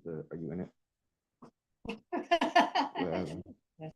Are you in it? Wherever. Yeah.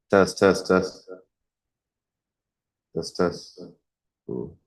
Test, test, test, test, test. Cool.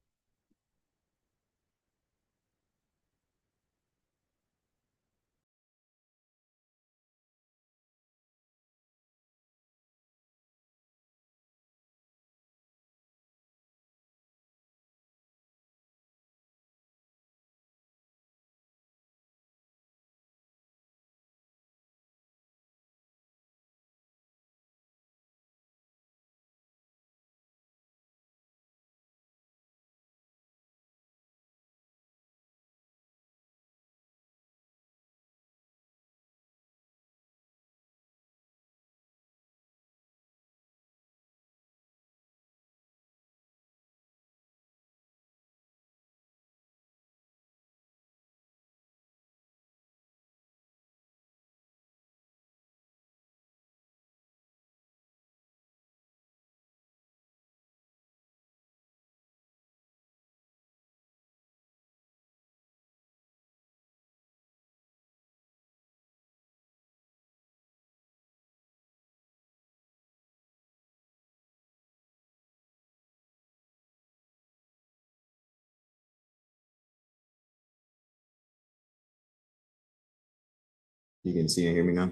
You can see and hear me now?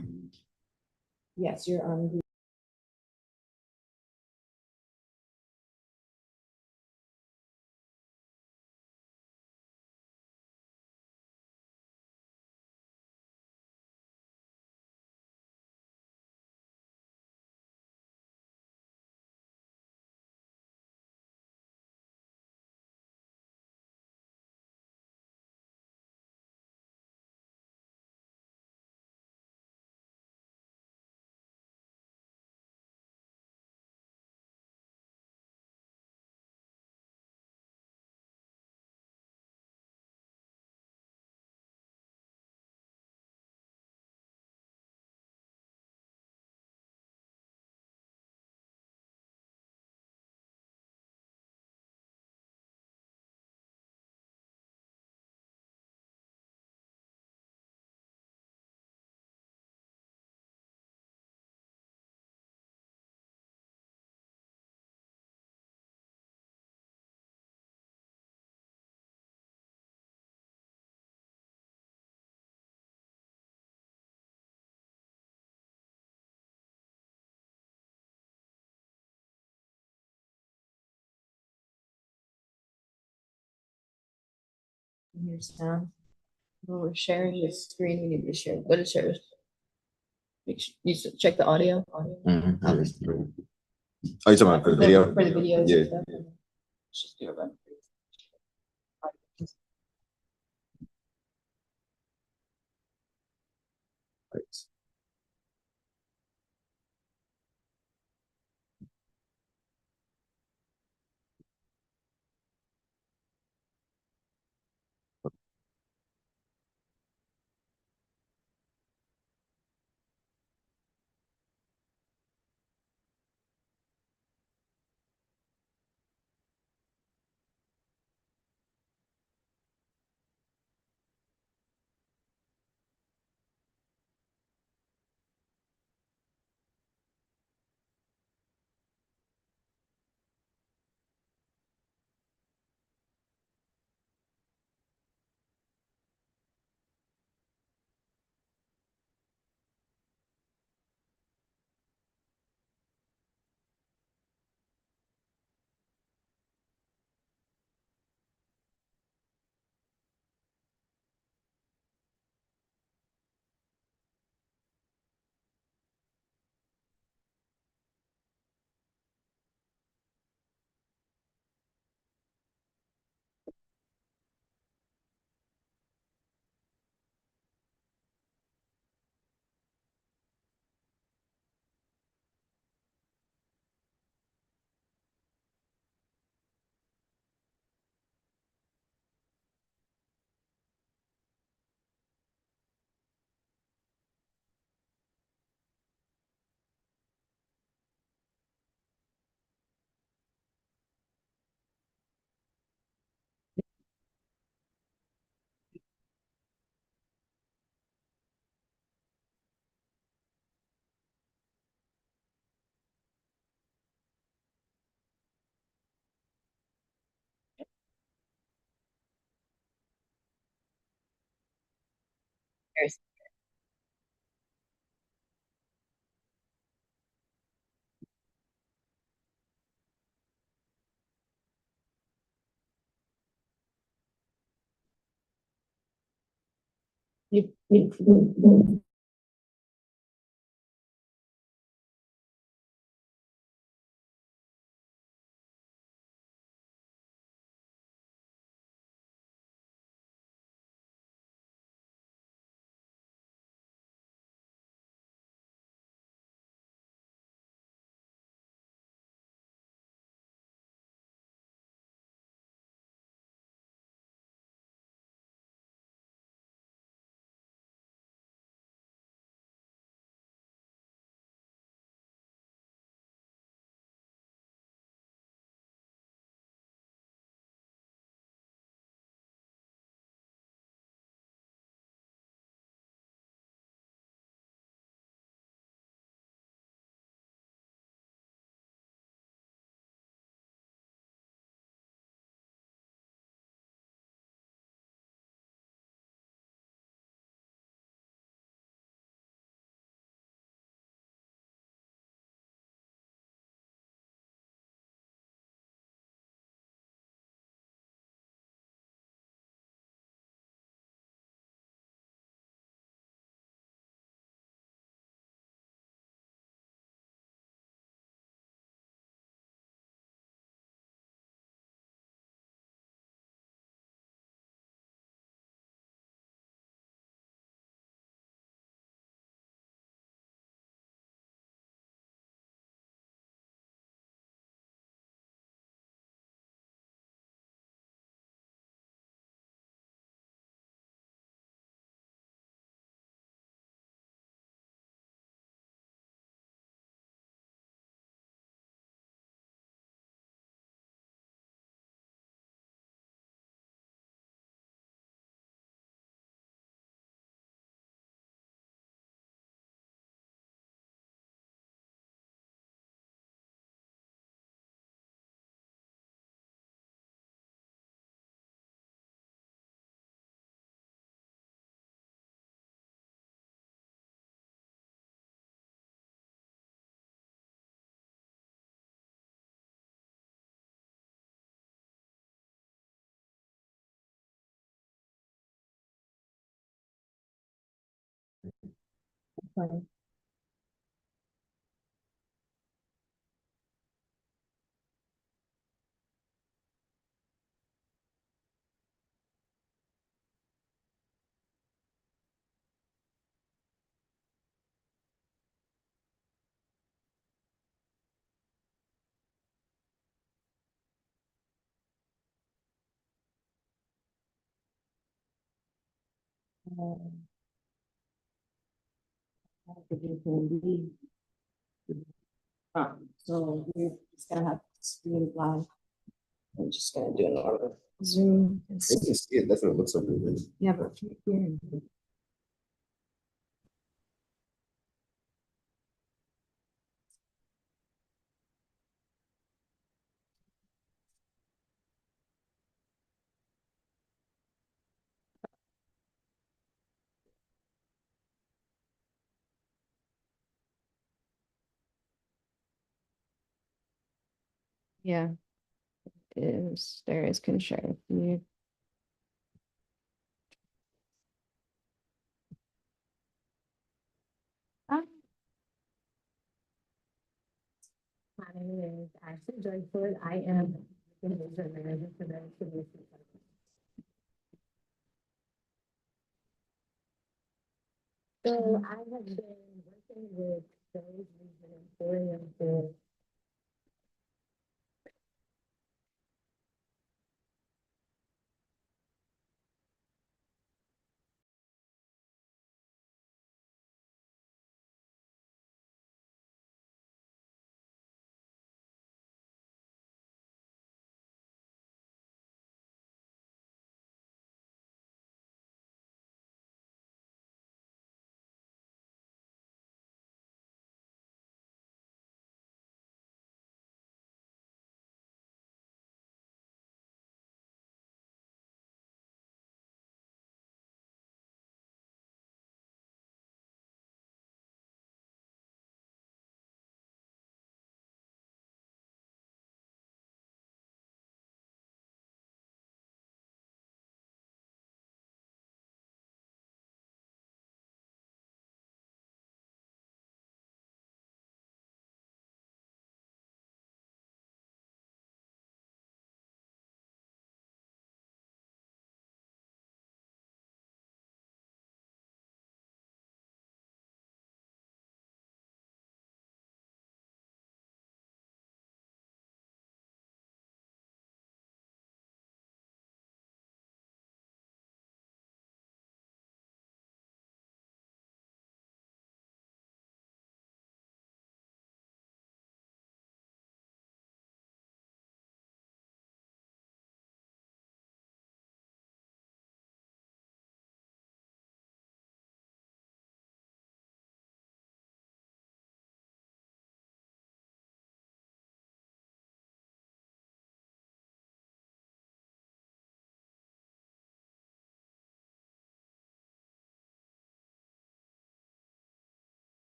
Yes, you're on. Here's sound. When we're sharing the screen, we need to share. Go to share. Make sure you check the audio. Mm-hmm. Oh, you talking about for the video? For the videos. Yeah. And stuff. Just do it right. Right. There's- you- Fine. So we're just gonna have to screen live. I'm just gonna do an order. Zoom. And I can see it, definitely looks like it. yeah, but if you're here. Yeah, there is can share with you. My name is Ashley Joyford. I am the engagement manager for the solution. So I have been working with those in Emporium for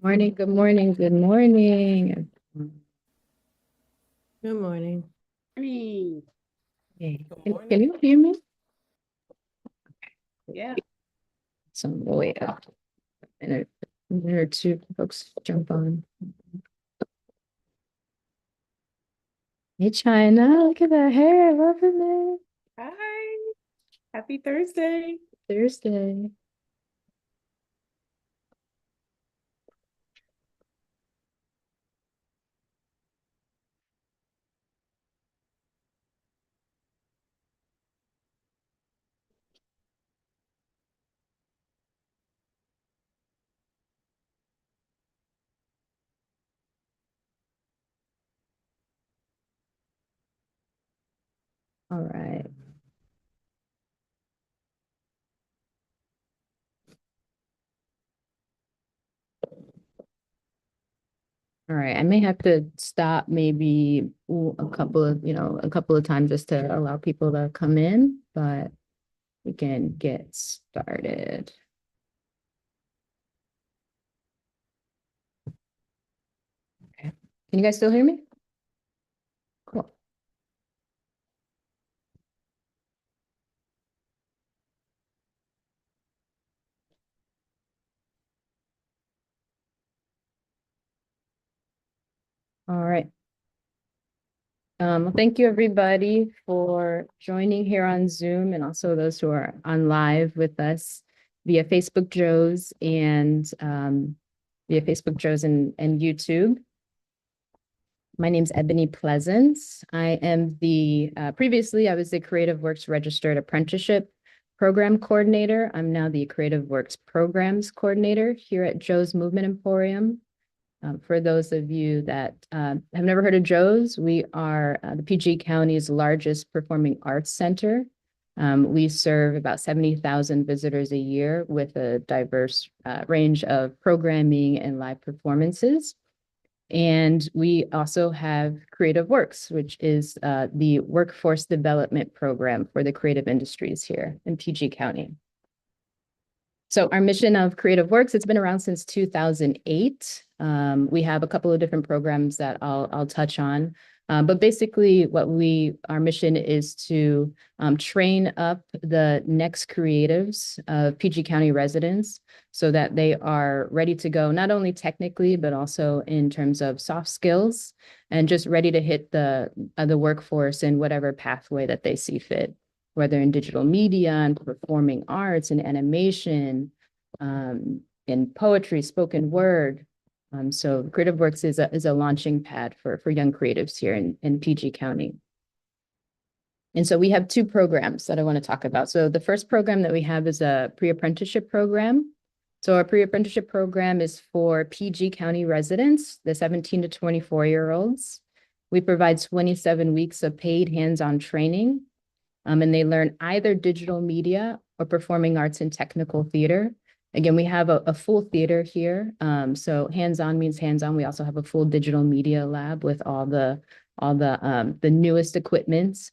Morning, good morning, good morning. Good morning. Hey, can you hear me? Yeah. So we'll wait up. And a minute or two folks jump on. Hey China, look at that hair, loving it. Hi. Happy Thursday. Thursday. All right. All right, I may have to stop maybe a couple of times just to allow people to come in, but we can get started. Okay. Can you guys still hear me? Cool. All right. Well, thank you everybody for joining here on Zoom and also those who are on live with us via Facebook Joes and YouTube. My name's Ebony Pleasance. I am previously I was the CreativeWorks Registered Apprenticeship Program Coordinator. I'm now the CreativeWorks Programs Coordinator here at Joe's Movement Emporium. For those of you that have never heard of Joe's, we are the PG County's largest performing arts center. We serve about 70,000 visitors a year with a diverse range of programming and live performances. And we also have CreativeWorks, which is the workforce development program for the creative industries here in PG County. So our mission of CreativeWorks, it's been around since 2008. We have a couple of different programs that I'll touch on. But basically our mission is to train up the next creatives of PG County residents so that they are ready to go, not only technically, but also in terms of soft skills and just ready to hit the workforce in whatever pathway that they see fit, whether in digital media and performing arts and animation, in poetry, spoken word. So CreativeWorks is a launching pad for young creatives here in PG County. And so we have two programs that I want to talk about. So the first program that we have is a pre-apprenticeship program. So our pre-apprenticeship program is for PG County residents, the 17 to 24-year-olds. We provide 27 weeks of paid hands-on training, and they learn either digital media or performing arts and technical theater. Again, we have a full theater here. So hands-on means hands-on. We also have a full digital media lab with all the newest equipment.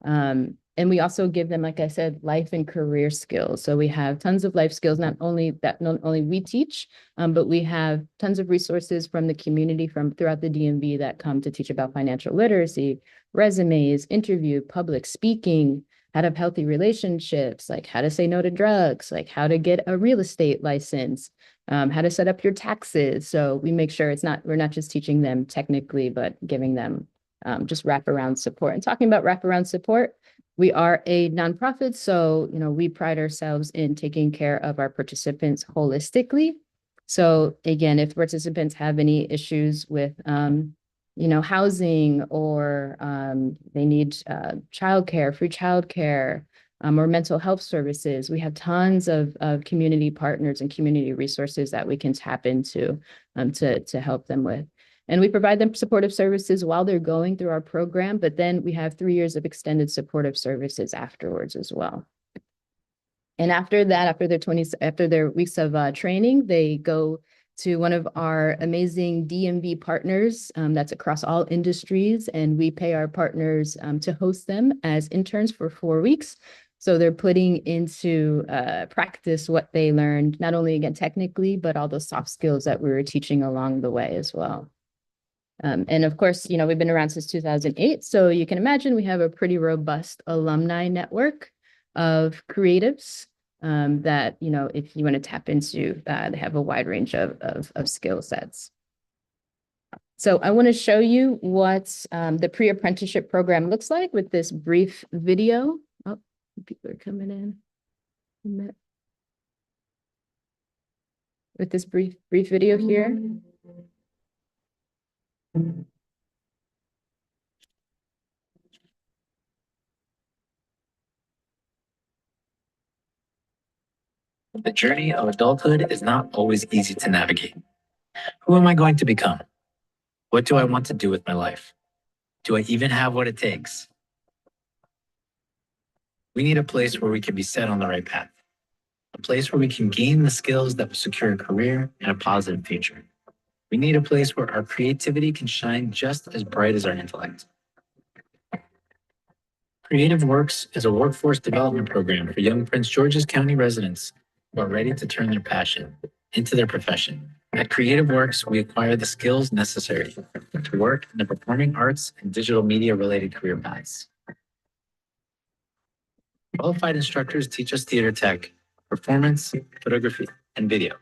And we also give them, like I said, life and career skills. So we have tons of life skills, not only we teach, but we have tons of resources from the community from throughout the DMV that come to teach about financial literacy, resumes, interview, public speaking, how to have healthy relationships, like how to say no to drugs, like how to get a real estate license, how to set up your taxes. So we make sure we're not just teaching them technically, but giving them just wraparound support. And talking about wraparound support, we are a nonprofit, so we pride ourselves in taking care of our participants holistically. So again, if participants have any issues with housing or they need childcare, free childcare, or mental health services, we have tons of community partners and community resources that we can tap into to help them with. And we provide them supportive services while they're going through our program, but then we have 3 years of extended supportive services afterwards as well. And after that, after their weeks of training, they go to one of our amazing DMV partners that's across all industries, and we pay our partners to host them as interns for 4 weeks. So they're putting into practice what they learned, not only again technically, but all the soft skills that we were teaching along the way as well. And of course, you know, we've been around since 2008. So you can imagine we have a pretty robust alumni network of creatives that, you know, if you want to tap into, they have a wide range of skill sets. So I want to show you what the pre-apprenticeship program looks like with this brief video. Oh, people are coming in. With this brief video here. The journey of adulthood is not always easy to navigate. Who am I going to become? What do I want to do with my life? Do I even have what it takes? We need a place where we can be set on the right path. A place where we can gain the skills that will secure a career and a positive future. We need a place where our creativity can shine just as bright as our intellect. CreativeWorks is a workforce development program for young Prince George's County residents who are ready to turn their passion into their profession. At CreativeWorks, we acquire the skills necessary to work in the performing arts and digital media related career paths. Qualified instructors teach us theater tech, performance, photography, and video.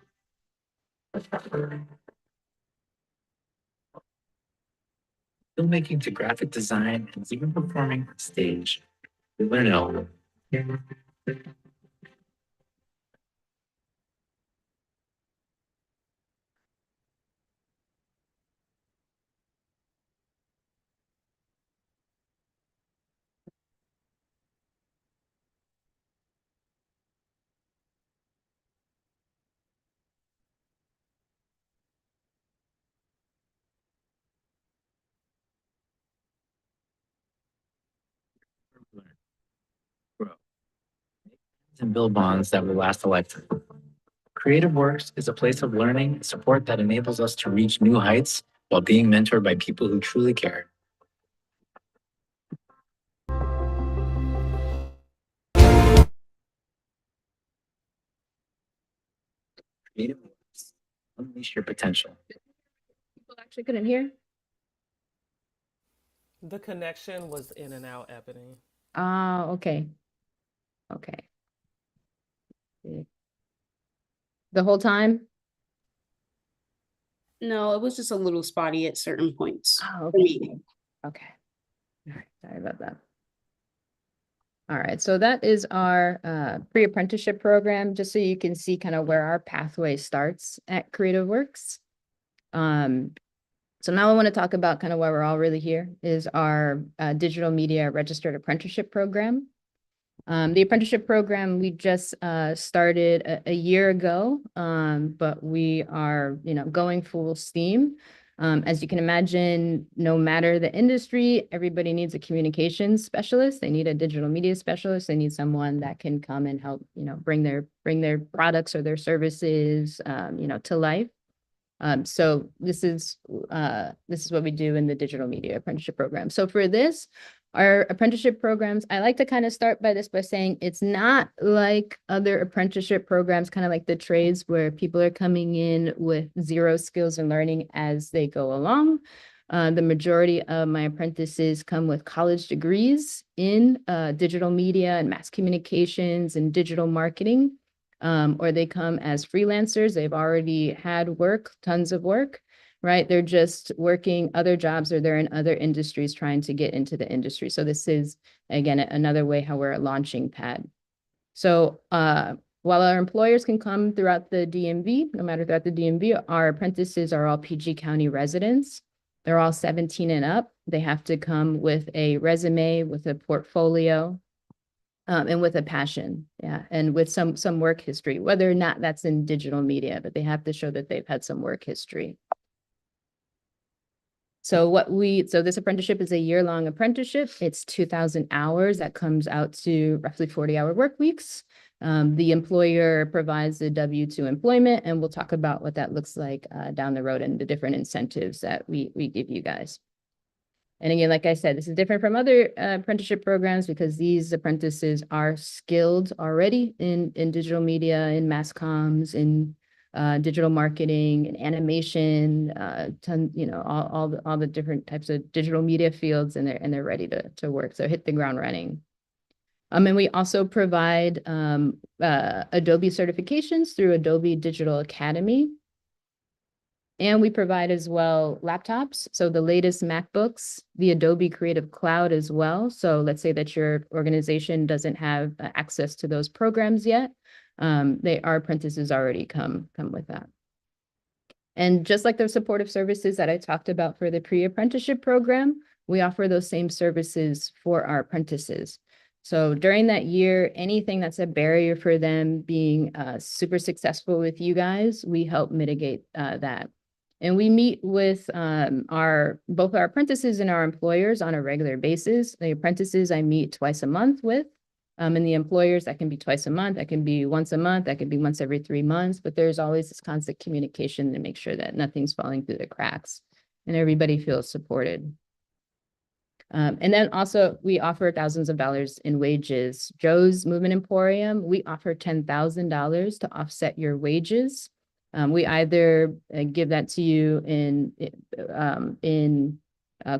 Filmmaking to graphic design and even performing on stage. We learn it all. Grow. And build bonds that will last a lifetime. CreativeWorks is a place of learning and support that enables us to reach new heights while being mentored by people who truly care. CreativeWorks. Unleash your potential. People actually couldn't hear. The connection was in and out, Ebony. Okay. Okay. The whole time? No, it was just a little spotty at certain points. Oh, for okay. me. Okay. All right. Sorry about that. All right. So that is our pre-apprenticeship program, just so you can see kind of where our pathway starts at CreativeWorks. So now I want to talk about kind of why we're all really here is our digital media registered apprenticeship program. The apprenticeship program we just started a year ago, but we are, you know, going full steam. As you can imagine, no matter the industry, everybody needs a communications specialist. They need a digital media specialist. They need someone that can come and help, you know, bring their products or their services, you know, to life. So this is what we do in the digital media apprenticeship program. So for this, our apprenticeship programs, I like to kind of start by saying it's not like other apprenticeship programs, kind of like the trades where people are coming in with zero skills and learning as they go along. The majority of my apprentices come with college degrees in digital media and mass communications and digital marketing. Or they come as freelancers. They've already had work, tons of work, right? They're just working other jobs or they're in other industries trying to get into the industry. So this is, again, another way how we're a launching pad. So while our employers can come throughout the DMV, no matter throughout the DMV, our apprentices are all PG County residents. They're all 17 and up. They have to come with a resume, with a portfolio, and with a passion, yeah, and with some work history, whether or not that's in digital media, but they have to show that they've had some work history. So this apprenticeship is a year-long apprenticeship. It's 2,000 hours. That comes out to roughly 40-hour work weeks. The employer provides the W-2 employment, and we'll talk about what that looks like down the road and the different incentives that we give you guys. And again, like I said, this is different from other apprenticeship programs because these apprentices are skilled already in digital media, in mass comms, in digital marketing, and animation, all the different types of digital media fields, and they're ready to work. So hit the ground running. And we also provide Adobe certifications through Adobe Digital Academy. And we provide as well laptops. So the latest MacBooks, the Adobe Creative Cloud as well. So let's say that your organization doesn't have access to those programs yet. Our apprentices already come with that. And just like the supportive services that I talked about for the pre-apprenticeship program, we offer those same services for our apprentices. So during that year, anything that's a barrier for them being super successful with you guys, we help mitigate that. And we meet with both our apprentices and our employers on a regular basis. The apprentices I meet twice a month with, and the employers, that can be twice a month, that can be once a month, that can be once every 3 months, but there's always this constant communication to make sure that nothing's falling through the cracks and everybody feels supported. And then also we offer thousands of dollars in wages. Joe's Movement Emporium, we offer $10,000 to offset your wages. We either give that to you in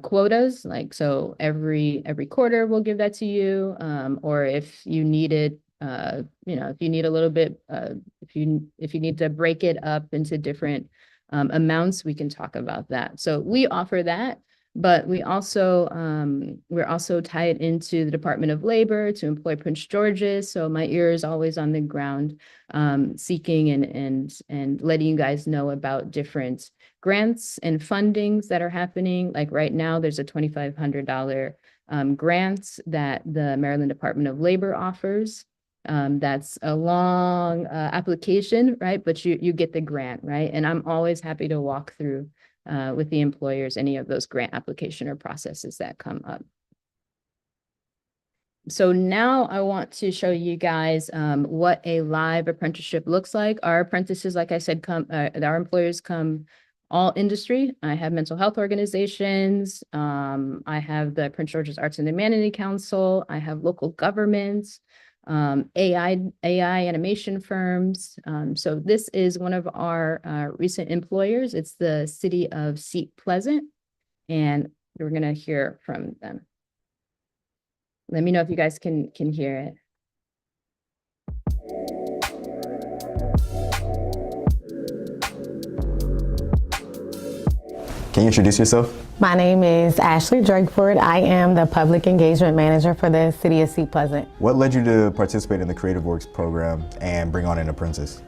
quotas, like so every quarter we'll give that to you, or if you need it, if you need a little bit, if you need to break it up into different amounts, we can talk about that. So we offer that. But we're also tied into the Department of Labor to employ Prince George's. So my ear is always on the ground, seeking and letting you guys know about different grants and fundings that are happening. Like right now, there's a $2,500 grant that the Maryland Department of Labor offers. That's a long application, right? But you get the grant, right? And I'm always happy to walk through with the employers, any of those grant application or processes that come up. So now I want to show you guys what a live apprenticeship looks like. Our apprentices, like I said, our employers come all industry. I have mental health organizations. I have the Prince George's Arts and Humanity Council. I have local governments. AI animation firms. So this is one of our recent employers. It's the city of Seat Pleasant, and we're gonna hear from them. Let me know if you guys can hear it. Can you introduce yourself? My name is Ashley Drakeford. I am the Public Engagement Manager for the City of Seat Pleasant. What led you to participate in the CreativeWorks program and bring on an apprentice?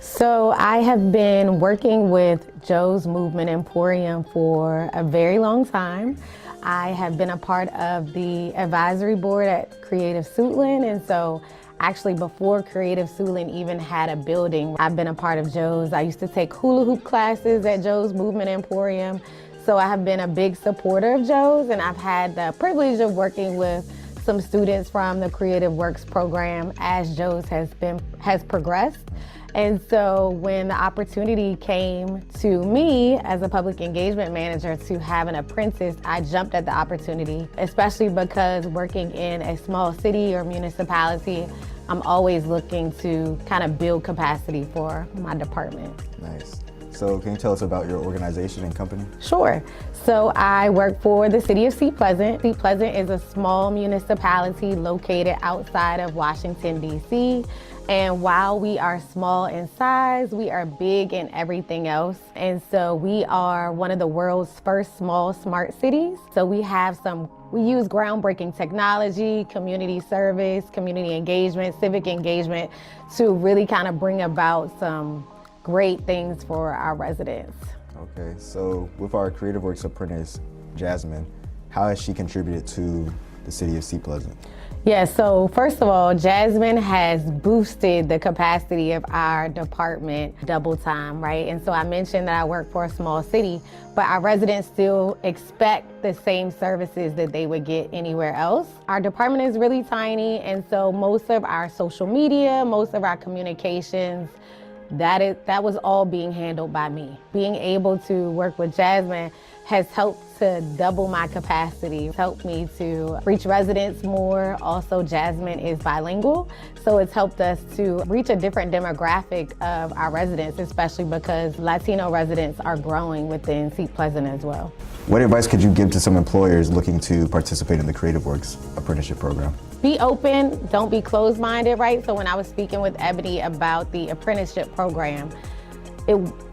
So I have been working with Joe's Movement Emporium for a very long time. I have been a part of the advisory board at Creative Suitland, and so actually before Creative Suitland even had a building, I've been a part of Joe's. I used to take hula hoop classes at Joe's Movement Emporium. So I have been a big supporter of Joe's, and I've had the privilege of working with some students from the CreativeWorks program as Joe's has progressed. And so when the opportunity came to me as a public engagement manager to have an apprentice, I jumped at the opportunity, especially because working in a small city or municipality, I'm always looking to kind of build capacity for my department. Nice. So can you tell us about your organization and company? Sure. So I work for the city of Seat Pleasant. Seat Pleasant is a small municipality located outside of Washington, D.C. And while we are small in size, we are big in everything else. And so we are one of the world's first small smart cities. So we use groundbreaking technology, community service, community engagement, civic engagement to really kind of bring about some great things for our residents. Okay, so with our CreativeWorks apprentice, Jasmine, how has she contributed to the city of Seat Pleasant? Yeah, so first of all, Jasmine has boosted the capacity of our department double time, right? And so I mentioned that I work for a small city, but our residents still expect the same services that they would get anywhere else. Our department is really tiny, and so most of our social media, most of our communications, that was all being handled by me. Being able to work with Jasmine has helped to double my capacity, helped me to reach residents more. Also, Jasmine is bilingual, so it's helped us to reach a different demographic of our residents, especially because Latino residents are growing within Seat Pleasant as well. What advice could you give to some employers looking to participate in the CreativeWorks apprenticeship program? Be open, don't be closed-minded, right? So when I was speaking with Ebony about the apprenticeship program,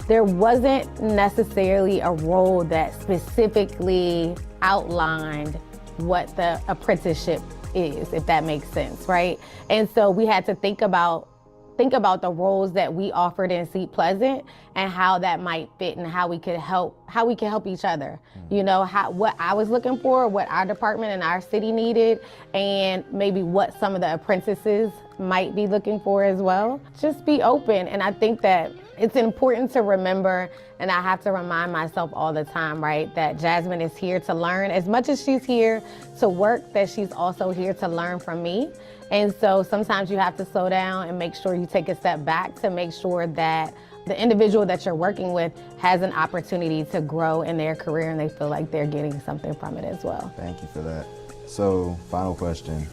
there wasn't necessarily a role that specifically outlined what the apprenticeship is, if that makes sense, right? And so we had to think about the roles that we offered in Seat Pleasant and how that might fit and how we could help each other. You know, what I was looking for, what our department and our city needed, and maybe what some of the apprentices might be looking for as well. Just be open, and I think that it's important to remember, and I have to remind myself all the time, right, that Jasmine is here to learn. As much as she's here to work, that she's also here to learn from me. And so sometimes you have to slow down and make sure you take a step back to make sure that the individual that you're working with has an opportunity to grow in their career and they feel like they're getting something from it as well. Thank you for that. So, final question.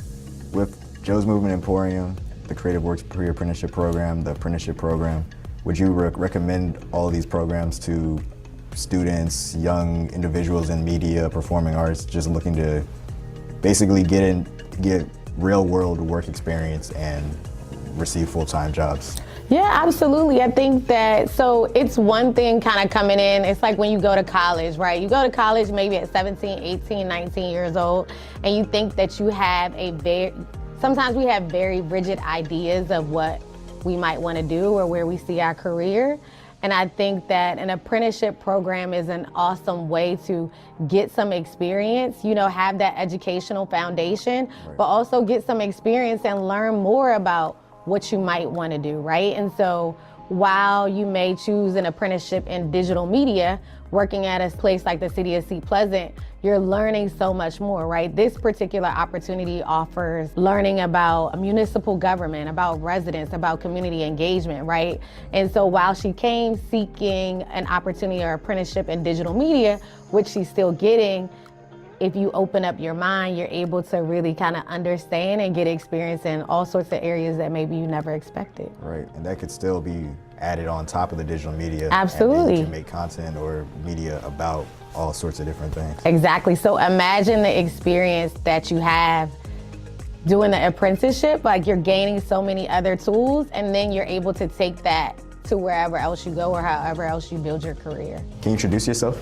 With Joe's Movement Emporium, the CreativeWorks pre-apprenticeship program, the apprenticeship program, would you recommend all of these programs to students, young individuals in media, performing arts, just looking to basically get real-world work experience and receive full-time jobs? Yeah, absolutely. I think that, so it's one thing kind of coming in, it's like when you go to college, right? You go to college maybe at 17, 18, 19 years old, and you think that you have sometimes we have very rigid ideas of what we might want to do or where we see our career. And I think that an apprenticeship program is an awesome way to get some experience, you know, have that educational foundation, right, but also get some experience and learn more about what you might want to do, right? And so while you may choose an apprenticeship in digital media, working at a place like the city of Seat Pleasant, you're learning so much more, right? This particular opportunity offers learning about municipal government, about residents, about community engagement, right? And so while she came seeking an opportunity or apprenticeship in digital media, which she's still getting, if you open up your mind, you're able to really kind of understand and get experience in all sorts of areas that maybe you never expected. Right, and that could still be added on top of the digital media. Absolutely. And then you can make content or media about all sorts of different things. Exactly, so imagine the experience that you have doing the apprenticeship, like you're gaining so many other tools, and then you're able to take that to wherever else you go or however else you build your career. Can you introduce yourself?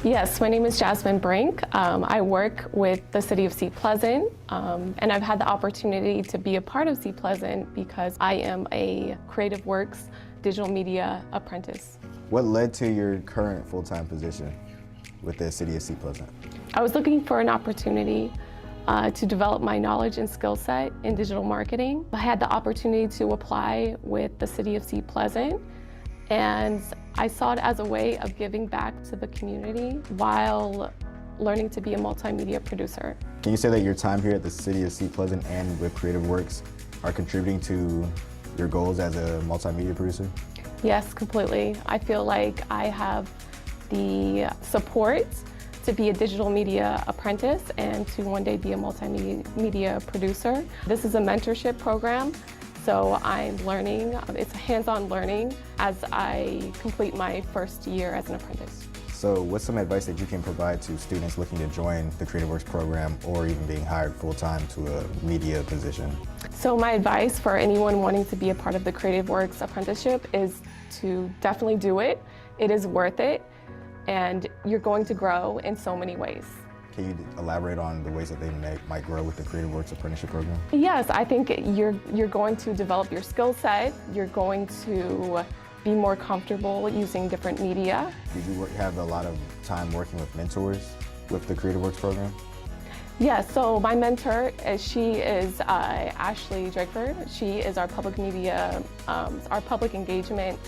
Yes, my name is Jasmine Brink. I work with the city of Seat Pleasant, and I've had the opportunity to be a part of Seat Pleasant because I am a CreativeWorks digital media apprentice. What led to your current full-time position with the city of Seat Pleasant? I was looking for an opportunity to develop my knowledge and skill set in digital marketing. I had the opportunity to apply with the city of Seat Pleasant, and I saw it as a way of giving back to the community while learning to be a multimedia producer. Can you say that your time here at the city of Seat Pleasant and with CreativeWorks are contributing to your goals as a multimedia producer? Yes, completely. I feel like I have the support to be a digital media apprentice and to one day be a multimedia producer. This is a mentorship program, so I'm learning. It's hands-on learning as I complete my first year as an apprentice. So what's some advice that you can provide to students looking to join the CreativeWorks program or even being hired full-time to a media position? So my advice for anyone wanting to be a part of the CreativeWorks apprenticeship is to definitely do it. It is worth it, and you're going to grow in so many ways. Can you elaborate on the ways that they might grow with the CreativeWorks apprenticeship program? Yes, I think you're going to develop your skill set. You're going to be more comfortable using different media. Did you have a lot of time working with mentors with the CreativeWorks program? Yes, so my mentor, she is Ashley Drakeford. She is our public media, our public engagement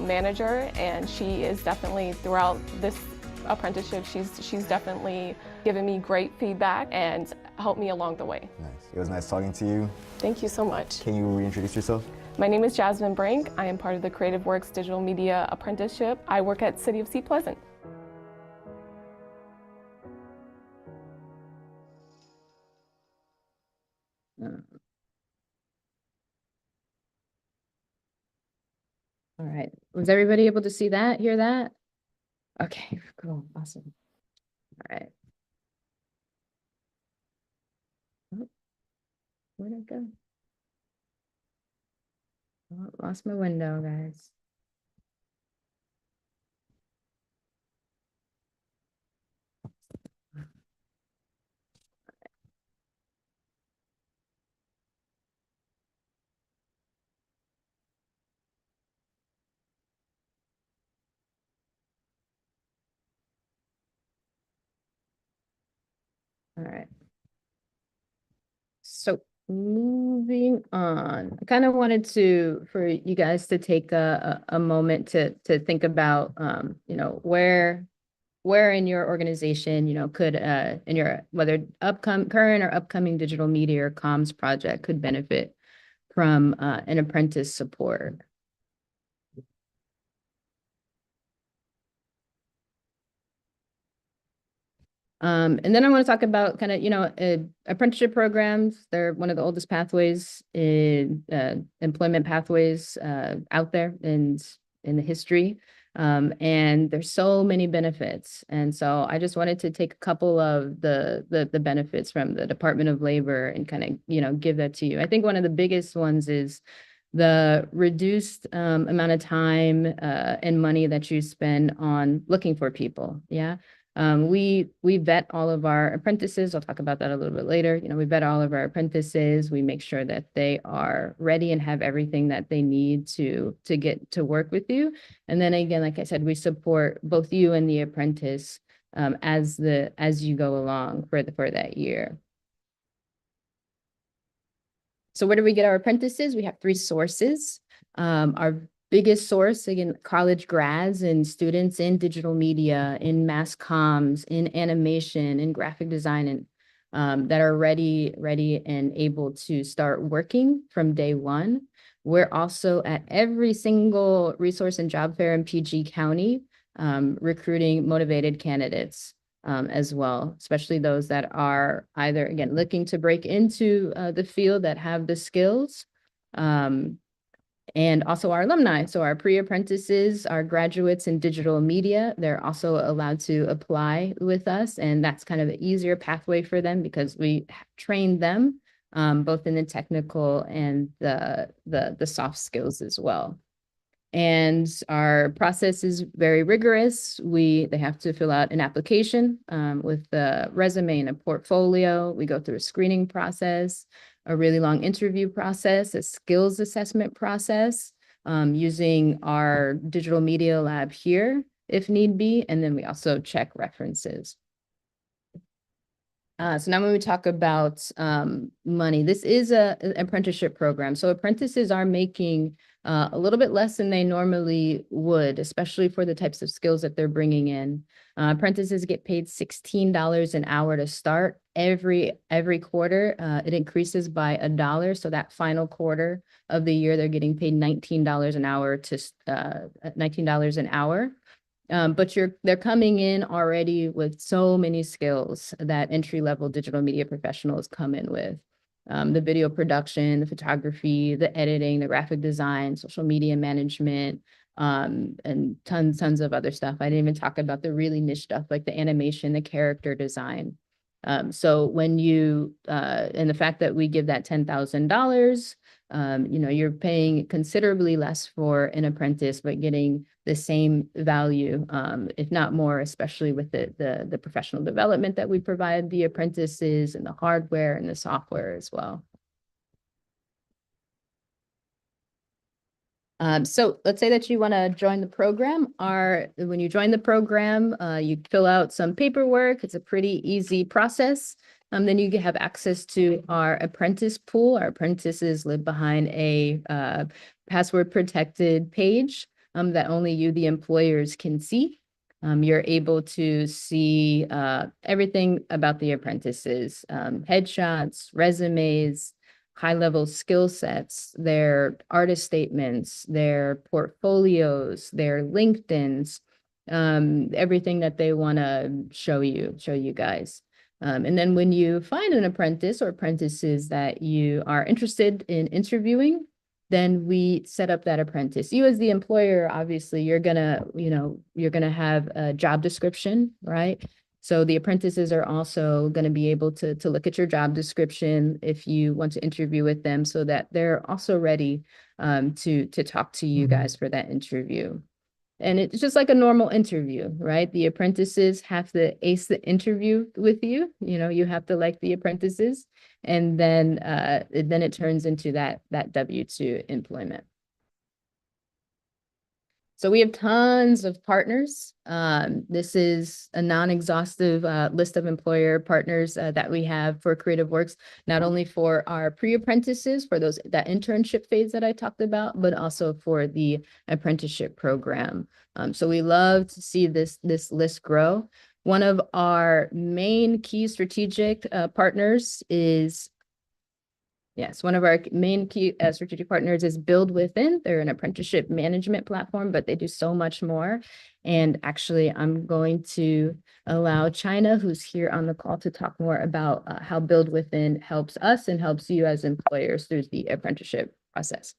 manager, and she is definitely, throughout this apprenticeship, she's definitely given me great feedback and helped me along the way. Nice. It was nice talking to you. Thank you so much. Can you reintroduce yourself? My name is Jasmine Brink. I am part of the CreativeWorks Digital Media Apprenticeship. I work at City of Seat Pleasant. All right. Was everybody able to see that, hear that? Okay, cool, awesome. All right. Oh, where'd it go? Oh, lost my window, guys. All right. So moving on, I kind of wanted for you guys to take a moment to think about, you know, where in your organization, you know, could, in your, whether current or upcoming digital media or comms project could benefit from, an apprentice support. And then I want to talk about kind of, you know, apprenticeship programs. They're one of the oldest pathways in employment pathways out there in the history. And there's so many benefits. And so I just wanted to take a couple of the benefits from the Department of Labor and kind of, you know, give that to you. I think one of the biggest ones is the reduced amount of time and money that you spend on looking for people. Yeah. We vet all of our apprentices. I'll talk about that a little bit later. You know, we vet all of our apprentices. We make sure that they are ready and have everything that they need to get to work with you. And then again, like I said, we support both you and the apprentice as you go along for that year. So where do we get our apprentices? We have 3 sources. Our biggest source, again, college grads and students in digital media, in mass comms, in animation, in graphic design, and that are ready and able to start working from day one. We're also at every single resource and job fair in PG County, recruiting motivated candidates as well, especially those that are either, again, looking to break into the field that have the skills, and also our alumni. So our pre-apprentices, our graduates in digital media, they're also allowed to apply with us. And that's kind of an easier pathway for them because we train them both in the technical and the soft skills as well. And our process is very rigorous. They have to fill out an application with the resume and a portfolio. We go through a screening process, a really long interview process, a skills assessment process, using our digital media lab here if need be. And then we also check references. So now when we talk about money, this is an apprenticeship program. So apprentices are making a little bit less than they normally would, especially for the types of skills that they're bringing in. Apprentices get paid $16 an hour to start. Every quarter, it increases by $1. So that final quarter of the year, they're getting paid $19 an hour to $19 an hour. But they're coming in already with so many skills that entry-level digital media professionals come in with. The video production, the photography, the editing, the graphic design, social media management, and tons of other stuff. I didn't even talk about the really niche stuff like the animation, the character design. So when and the fact that we give that $10,000, you know, you're paying considerably less for an apprentice, but getting the same value, if not more, especially with the professional development that we provide the apprentices and the hardware and the software as well. So let's say that you want to join the program. When you join the program, you fill out some paperwork. It's a pretty easy process. Then you have access to our apprentice pool. Our apprentices live behind a password protected page that only you, the employers, can see. You're able to see everything about the apprentices, headshots, resumes, high-level skill sets, their artist statements, their portfolios, their LinkedIns, everything that they want to show you guys. And then when you find an apprentice or apprentices that you are interested in interviewing, then we set up that apprentice. You as the employer, obviously, you're gonna have a job description, right? So the apprentices are also going to be able to look at your job description if you want to interview with them, so that they're also ready to talk to you guys for that interview. And it's just like a normal interview, right? The apprentices have to ace the interview with you. You have to like the apprentices, and then it turns into that W-2 employment. So we have tons of partners. This is a non-exhaustive list of employer partners that we have for CreativeWorks, not only for our pre-apprentices, for that internship phase that I talked about, but also for the apprenticeship program. So we love to see this list grow. One of our main key strategic partners is Yes, one of our main key strategic partners is Build Within. They're an apprenticeship management platform, but they do so much more. And actually, I'm going to allow China, who's here on the call, to talk more about how Build Within helps us and helps you as employers through the apprenticeship process.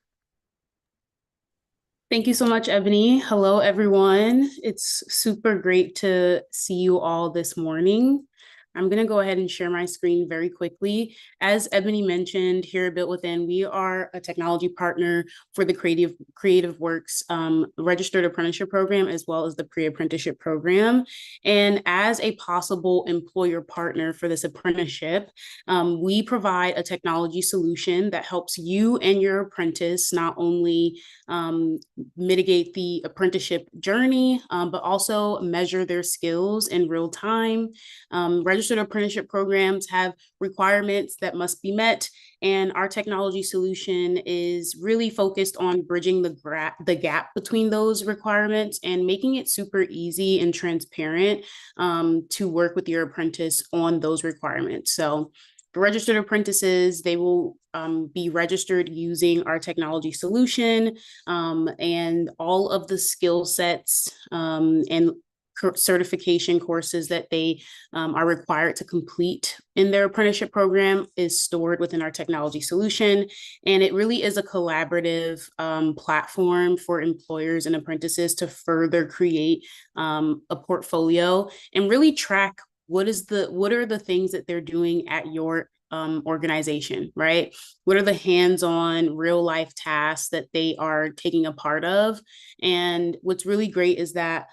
Thank you so much, Ebony. Hello, everyone. It's super great to see you all this morning. I'm going to go ahead and share my screen very quickly. As Ebony mentioned, here at Built Within, we are a technology partner for the CreativeWorks registered apprenticeship program, as well as the pre-apprenticeship program. And as a possible employer partner for this apprenticeship, we provide a technology solution that helps you and your apprentice not only mitigate the apprenticeship journey, but also measure their skills in real time. Registered apprenticeship programs have requirements that must be met, and our technology solution is really focused on bridging the gap between those requirements and making it super easy and transparent to work with your apprentice on those requirements. So for registered apprentices, they will be registered using our technology solution, and all of the skill sets and certification courses that they are required to complete in their apprenticeship program is stored within our technology solution. And it really is a collaborative platform for employers and apprentices to further create a portfolio and really track what are the things that they're doing at your organization, right? What are the hands-on real life tasks that they are taking a part of? And what's really great is that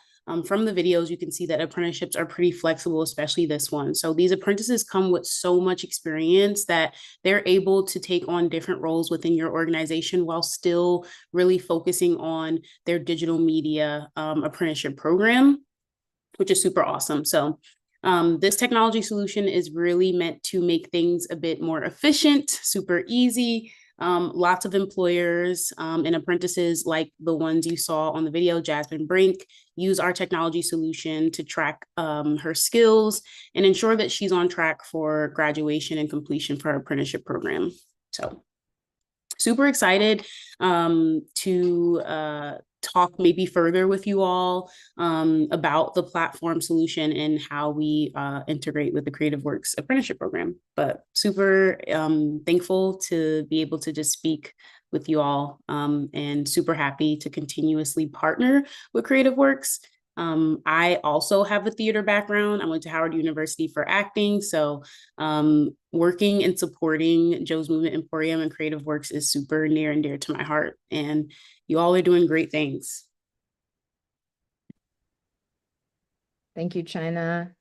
from the videos, you can see that apprenticeships are pretty flexible, especially this one. So these apprentices come with so much experience that they're able to take on different roles within your organization while still really focusing on their digital media apprenticeship program, which is super awesome. So this technology solution is really meant to make things a bit more efficient, super easy. Lots of employers and apprentices like the ones you saw on the video, Jasmine Brink, use our technology solution to track her skills and ensure that she's on track for graduation and completion for her apprenticeship program. So super excited to talk maybe further with you all about the platform solution and how we integrate with the CreativeWorks apprenticeship program. But super thankful to be able to just speak with you all and super happy to continuously partner with CreativeWorks. I also have a theater background. I went to Howard University for acting. So working and supporting Joe's Movement Emporium and CreativeWorks is super near and dear to my heart. And you all are doing great things. Thank you, China.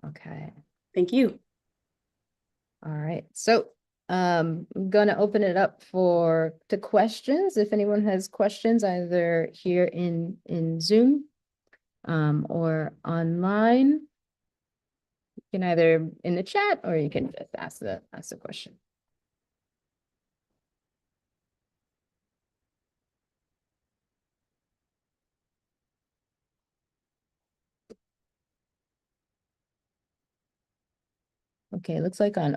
Okay. Thank you. All right. So I'm going to open it up to questions. If anyone has questions, either here in Zoom or online, you can either in the chat or you can just ask the question. Okay, looks like on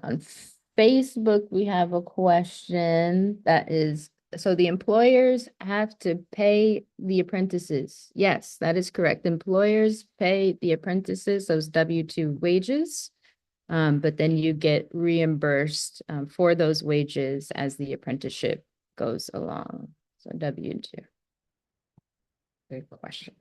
Facebook we have a question that is So the employers have to pay the apprentices. Yes, that is correct. Employers pay the apprentices those W-2 wages. But then you get reimbursed for those wages as the apprenticeship goes along. So W-2. Good question.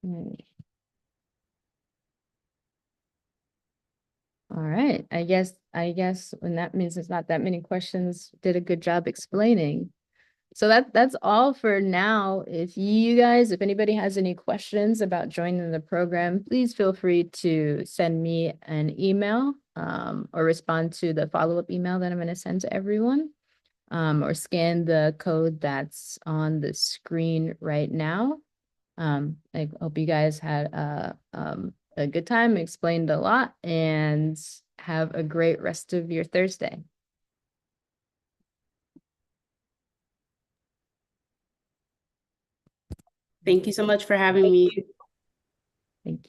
Hmm. All right, I guess when that means there's not that many questions, did a good job explaining. So that's all for now. If anybody has any questions about joining the program, please feel free to send me an email or respond to the follow-up email that I'm going to send to everyone, or scan the code that's on the screen right now. I hope you guys had a good time, explained a lot, and have a great rest of your Thursday. Thank you so much for having me. Thank you.